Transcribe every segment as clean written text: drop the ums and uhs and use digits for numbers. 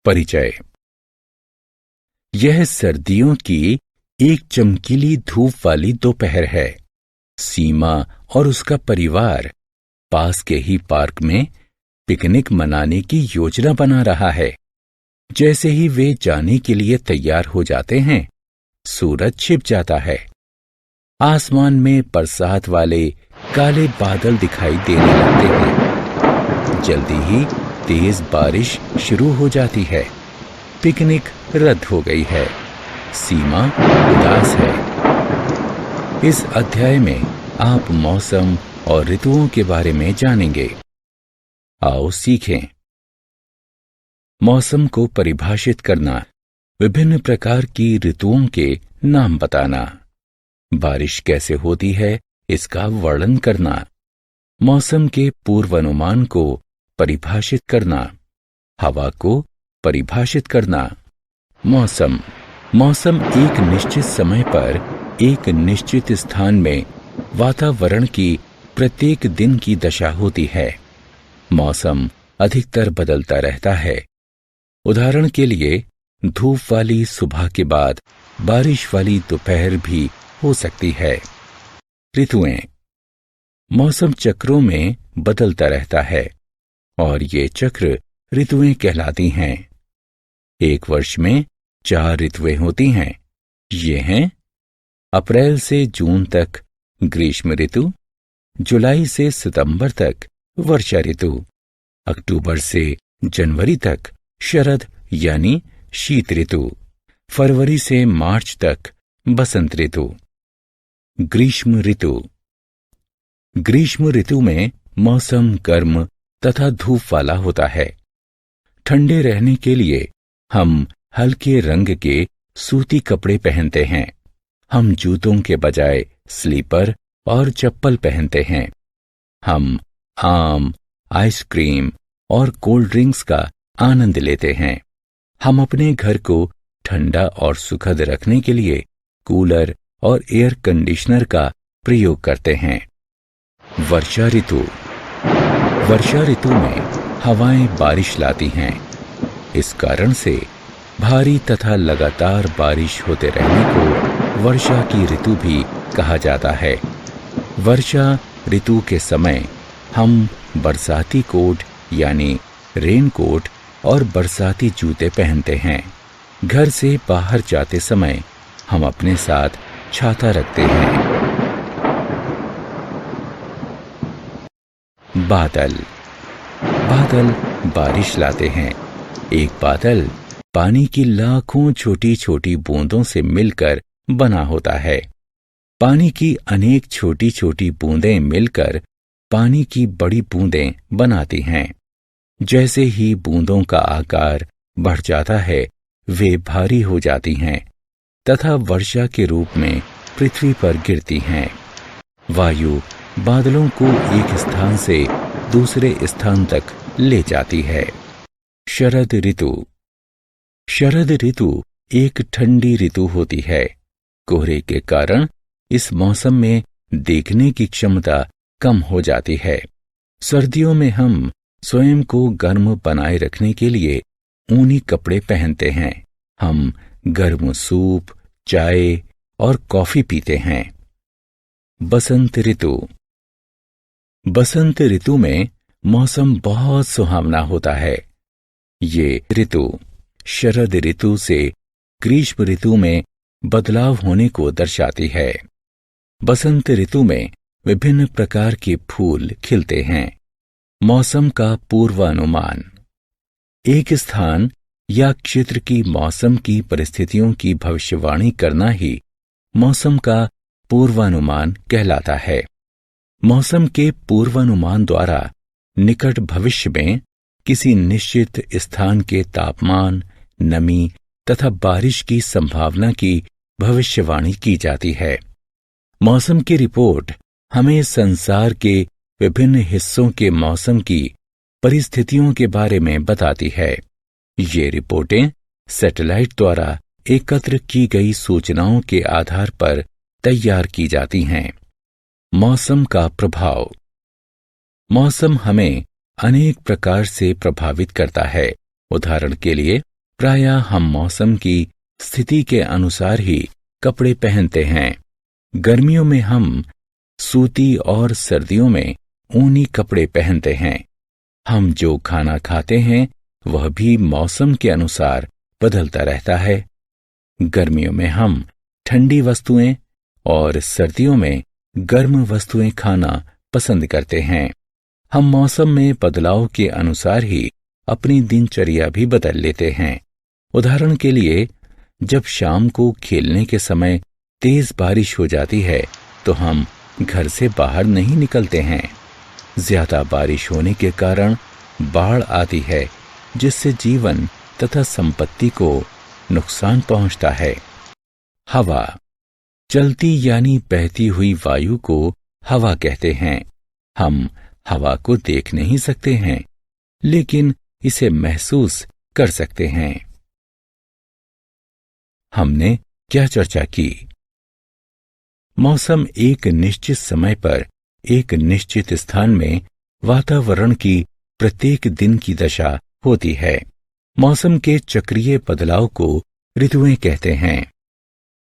परिचय। यह सर्दियों की एक चमकीली धूप वाली दोपहर है। सीमा और उसका परिवार पास के ही पार्क में पिकनिक मनाने की योजना बना रहा है। जैसे ही वे जाने के लिए तैयार हो जाते हैं, सूरज छिप जाता है। आसमान में बरसात वाले काले बादल दिखाई देने लगते हैं। जल्दी ही तेज बारिश शुरू हो जाती है। पिकनिक रद्द हो गई है। सीमा उदास है। इस अध्याय में आप मौसम और ऋतुओं के बारे में जानेंगे। आओ सीखें। मौसम को परिभाषित करना, विभिन्न प्रकार की ऋतुओं के नाम बताना, बारिश कैसे होती है इसका वर्णन करना, मौसम के पूर्वानुमान को परिभाषित करना, हवा को परिभाषित करना। मौसम एक निश्चित समय पर एक निश्चित स्थान में वातावरण की प्रत्येक दिन की दशा होती है। मौसम अधिकतर बदलता रहता है। उदाहरण के लिए धूप वाली सुबह के बाद बारिश वाली दोपहर भी हो सकती है। ऋतुएं मौसम चक्रों में बदलता रहता है और ये चक्र ऋतुएं कहलाती हैं। एक वर्ष में 4 ऋतुएं होती हैं। ये हैं अप्रैल से जून तक ग्रीष्म ऋतु, जुलाई से सितंबर तक वर्षा ऋतु, अक्टूबर से जनवरी तक शरद यानी शीत ऋतु, फरवरी से मार्च तक बसंत ऋतु। ग्रीष्म ऋतु में मौसम गर्म तथा धूप वाला होता है। ठंडे रहने के लिए हम हल्के रंग के सूती कपड़े पहनते हैं। हम जूतों के बजाय स्लीपर और चप्पल पहनते हैं। हम आम, आइसक्रीम और कोल्ड ड्रिंक्स का आनंद लेते हैं। हम अपने घर को ठंडा और सुखद रखने के लिए कूलर और एयर कंडीशनर का प्रयोग करते हैं। वर्षा ऋतु में हवाएं बारिश लाती हैं। इस कारण से भारी तथा लगातार बारिश होते रहने को वर्षा की ऋतु भी कहा जाता है। वर्षा ऋतु के समय हम बरसाती कोट यानी रेन कोट और बरसाती जूते पहनते हैं। घर से बाहर जाते समय हम अपने साथ छाता रखते हैं। बादल बारिश लाते हैं। एक बादल पानी की लाखों छोटी छोटी बूंदों से मिलकर बना होता है। पानी की अनेक छोटी छोटी बूंदें मिलकर पानी की बड़ी बूंदें बनाती हैं। जैसे ही बूंदों का आकार बढ़ जाता है, वे भारी हो जाती हैं तथा वर्षा के रूप में पृथ्वी पर गिरती हैं। वायु बादलों को एक स्थान से दूसरे स्थान तक ले जाती है। शरद ऋतु एक ठंडी ऋतु होती है। कोहरे के कारण इस मौसम में देखने की क्षमता कम हो जाती है। सर्दियों में हम स्वयं को गर्म बनाए रखने के लिए ऊनी कपड़े पहनते हैं। हम गर्म सूप, चाय और कॉफी पीते हैं। बसंत ऋतु में मौसम बहुत सुहावना होता है। ये ऋतु शरद ऋतु से ग्रीष्म ऋतु में बदलाव होने को दर्शाती है। बसंत ऋतु में विभिन्न प्रकार के फूल खिलते हैं। मौसम का पूर्वानुमान एक स्थान या क्षेत्र की मौसम की परिस्थितियों की भविष्यवाणी करना ही मौसम का पूर्वानुमान कहलाता है। मौसम के पूर्वानुमान द्वारा निकट भविष्य में किसी निश्चित स्थान के तापमान, नमी तथा बारिश की संभावना की भविष्यवाणी की जाती है। मौसम की रिपोर्ट हमें संसार के विभिन्न हिस्सों के मौसम की परिस्थितियों के बारे में बताती है। ये रिपोर्टें सैटेलाइट द्वारा एकत्र की गई सूचनाओं के आधार पर तैयार की जाती हैं। मौसम का प्रभाव मौसम हमें अनेक प्रकार से प्रभावित करता है। उदाहरण के लिए प्रायः हम मौसम की स्थिति के अनुसार ही कपड़े पहनते हैं। गर्मियों में हम सूती और सर्दियों में ऊनी कपड़े पहनते हैं। हम जो खाना खाते हैं वह भी मौसम के अनुसार बदलता रहता है। गर्मियों में हम ठंडी वस्तुएं और सर्दियों में गर्म वस्तुएं खाना पसंद करते हैं। हम मौसम में बदलाव के अनुसार ही अपनी दिनचर्या भी बदल लेते हैं। उदाहरण के लिए जब शाम को खेलने के समय तेज बारिश हो जाती है तो हम घर से बाहर नहीं निकलते हैं। ज्यादा बारिश होने के कारण बाढ़ आती है, जिससे जीवन तथा संपत्ति को नुकसान पहुंचता है। हवा, चलती यानी बहती हुई वायु को हवा कहते हैं। हम हवा को देख नहीं सकते हैं, लेकिन इसे महसूस कर सकते हैं। हमने क्या चर्चा की? मौसम एक निश्चित समय पर एक निश्चित स्थान में वातावरण की प्रत्येक दिन की दशा होती है। मौसम के चक्रीय बदलाव को ऋतुएं कहते हैं।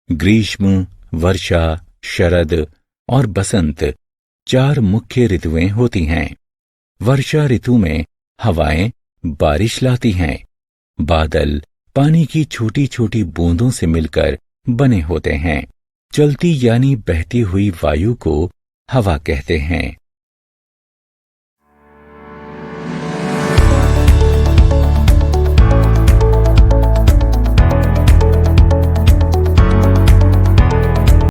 ग्रीष्म, वर्षा, शरद और बसंत 4 मुख्य ऋतुएं होती हैं। वर्षा ऋतु में हवाएं बारिश लाती हैं। बादल पानी की छोटी छोटी बूंदों से मिलकर बने होते हैं। चलती यानी बहती हुई वायु को हवा कहते हैं।